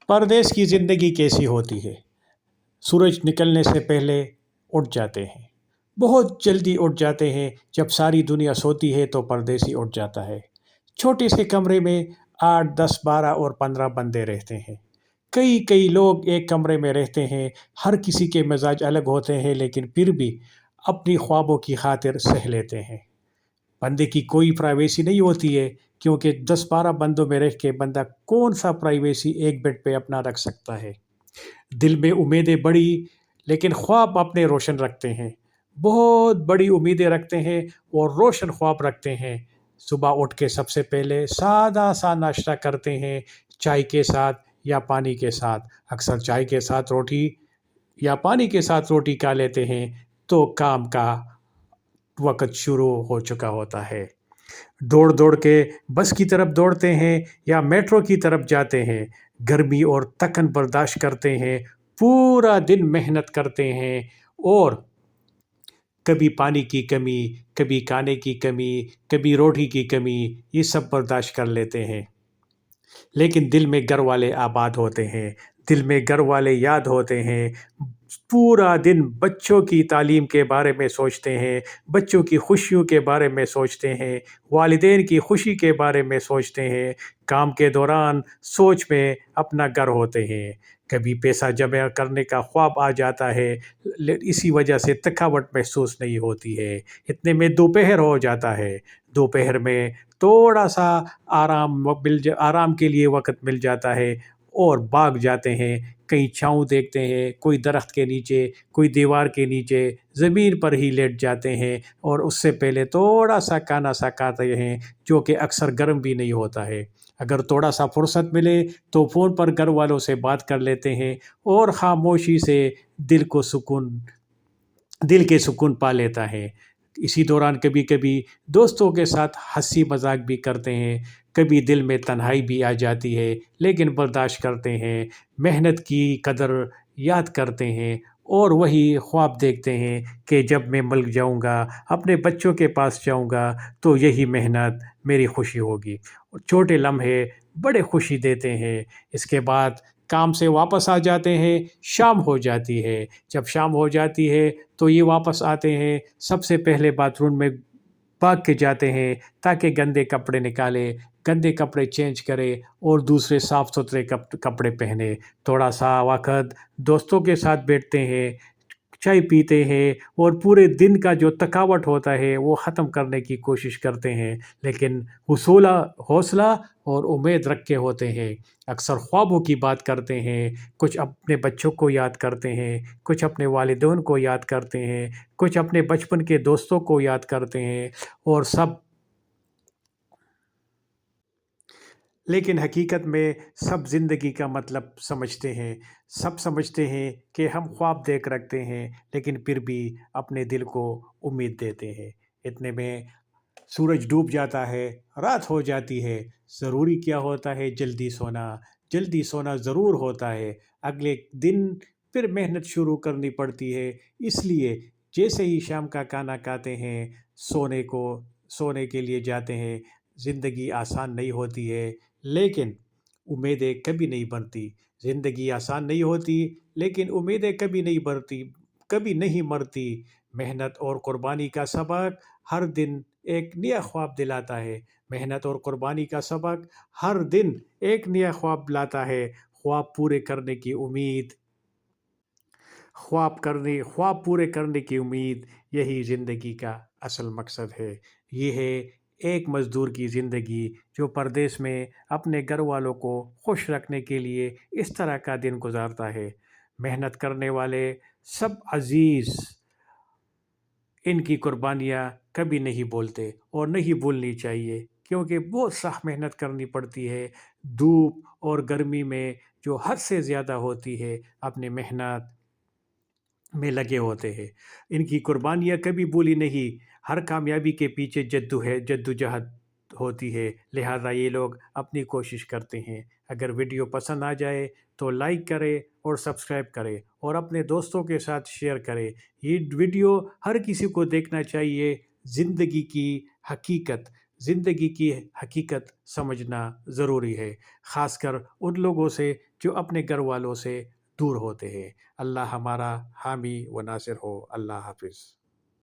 परदेश की ज़िंदगी कैसी होती है? सूरज निकलने से पहले उठ जाते हैं। बहुत जल्दी उठ जाते हैं। जब सारी दुनिया सोती है तो परदेसी उठ जाता है। छोटे से कमरे में 8, 10, 12 और 15 बंदे रहते हैं। कई कई लोग एक कमरे में रहते हैं। हर किसी के मिजाज अलग होते हैं, लेकिन फिर भी अपनी ख्वाबों की खातिर सह लेते हैं। बंदे की कोई प्राइवेसी नहीं होती है, क्योंकि 10-12 बंदों में रह के बंदा कौन सा प्राइवेसी एक बेड पे अपना रख सकता है। दिल में उम्मीदें बड़ी, लेकिन ख्वाब अपने रोशन रखते हैं। बहुत बड़ी उम्मीदें रखते हैं और रोशन ख्वाब रखते हैं। सुबह उठ के सबसे पहले सादा सा नाश्ता करते हैं, चाय के साथ या पानी के साथ। अक्सर चाय के साथ रोटी या पानी के साथ रोटी खा लेते हैं तो काम का वक़्त शुरू हो चुका होता है। दौड़ दौड़ के बस की तरफ दौड़ते हैं या मेट्रो की तरफ जाते हैं। गर्मी और थकन बर्दाश्त करते हैं। पूरा दिन मेहनत करते हैं और कभी पानी की कमी, कभी खाने की कमी, कभी रोटी की कमी, ये सब बर्दाश्त कर लेते हैं। लेकिन दिल में घर वाले आबाद होते हैं, दिल में घर वाले याद होते हैं। पूरा दिन बच्चों की तालीम के बारे में सोचते हैं, बच्चों की खुशियों के बारे में सोचते हैं, वालिदैन की खुशी के बारे में सोचते हैं। काम के दौरान सोच में अपना घर होते हैं। कभी पैसा जमा करने का ख्वाब आ जाता है, इसी वजह से थकावट महसूस नहीं होती है। इतने में दोपहर हो जाता है। दोपहर में थोड़ा सा आराम के लिए वक़्त मिल जाता है और भाग जाते हैं। कहीं छाँव देखते हैं, कोई दरख्त के नीचे, कोई दीवार के नीचे, ज़मीन पर ही लेट जाते हैं और उससे पहले थोड़ा-सा खाना-सा खाते हैं, जो कि अक्सर गर्म भी नहीं होता है। अगर थोड़ा-सा फुर्सत मिले तो फ़ोन पर घर वालों से बात कर लेते हैं और ख़ामोशी से दिल को सुकून दिल के सुकून पा लेता है। इसी दौरान कभी-कभी दोस्तों के साथ हँसी मज़ाक भी करते हैं। कभी दिल में तन्हाई भी आ जाती है, लेकिन बर्दाश्त करते हैं। मेहनत की कदर याद करते हैं और वही ख्वाब देखते हैं कि जब मैं मिल जाऊँगा, अपने बच्चों के पास जाऊँगा, तो यही मेहनत मेरी खुशी होगी। और छोटे लम्हे बड़े खुशी देते हैं। इसके बाद काम से वापस आ जाते हैं, शाम हो जाती है। जब शाम हो जाती है तो ये वापस आते हैं, सबसे पहले बाथरूम में भाग के जाते हैं ताकि गंदे कपड़े निकालें, गंदे कपड़े चेंज करें और दूसरे साफ़-सुथरे कपड़े पहने। थोड़ा-सा वक़्त दोस्तों के साथ बैठते हैं, चाय पीते हैं और पूरे दिन का जो थकावट होता है वो ख़त्म करने की कोशिश करते हैं, लेकिन हौसला और उम्मीद रख के होते हैं। अक्सर ख्वाबों की बात करते हैं, कुछ अपने बच्चों को याद करते हैं, कुछ अपने वालिदैन को याद करते हैं, कुछ अपने बचपन के दोस्तों को याद करते हैं और सब, लेकिन हकीकत में सब ज़िंदगी का मतलब समझते हैं। सब समझते हैं कि हम ख्वाब देख रखते हैं, लेकिन फिर भी अपने दिल को उम्मीद देते हैं। इतने में सूरज डूब जाता है, रात हो जाती है। ज़रूरी क्या होता है? जल्दी सोना ज़रूर होता है। अगले दिन फिर मेहनत शुरू करनी पड़ती है। इसलिए जैसे ही शाम का खाना खाते हैं, सोने के लिए जाते हैं। ज़िंदगी आसान नहीं होती है, लेकिन उम्मीदें कभी नहीं बनती। ज़िंदगी आसान नहीं होती, लेकिन उम्मीदें कभी नहीं मरती। मेहनत और कुर्बानी का सबक हर दिन एक नया ख्वाब दिलाता है। मेहनत और कुर्बानी का सबक हर दिन एक नया ख्वाब लाता है। ख्वाब पूरे करने की उम्मीद ख्वाब पूरे करने की उम्मीद, यही ज़िंदगी का असल मकसद है। ये है एक मज़दूर की ज़िंदगी जो परदेश में अपने घर वालों को खुश रखने के लिए इस तरह का दिन गुज़ारता है। मेहनत करने वाले सब अज़ीज़ इनकी कुर्बानियाँ कभी नहीं बोलते और नहीं भूलनी चाहिए, क्योंकि बहुत सख्त मेहनत करनी पड़ती है। धूप और गर्मी में जो हद से ज़्यादा होती है, अपनी मेहनत में लगे होते हैं। इनकी कुर्बानियाँ कभी भूली नहीं। हर कामयाबी के पीछे जद्दोजहद होती है, लिहाज़ा ये लोग अपनी कोशिश करते हैं। अगर वीडियो पसंद आ जाए तो लाइक करें और सब्सक्राइब करें और अपने दोस्तों के साथ शेयर करें। ये वीडियो हर किसी को देखना चाहिए। ज़िंदगी की हकीकत ज़िंदगी की हकीकत समझना ज़रूरी है, ख़ासकर उन लोगों से جو اپنے گھر والوں سے دور ہوتے ہیں۔ اللہ ہمارا حامی و ناصر ہو۔ اللہ حافظ۔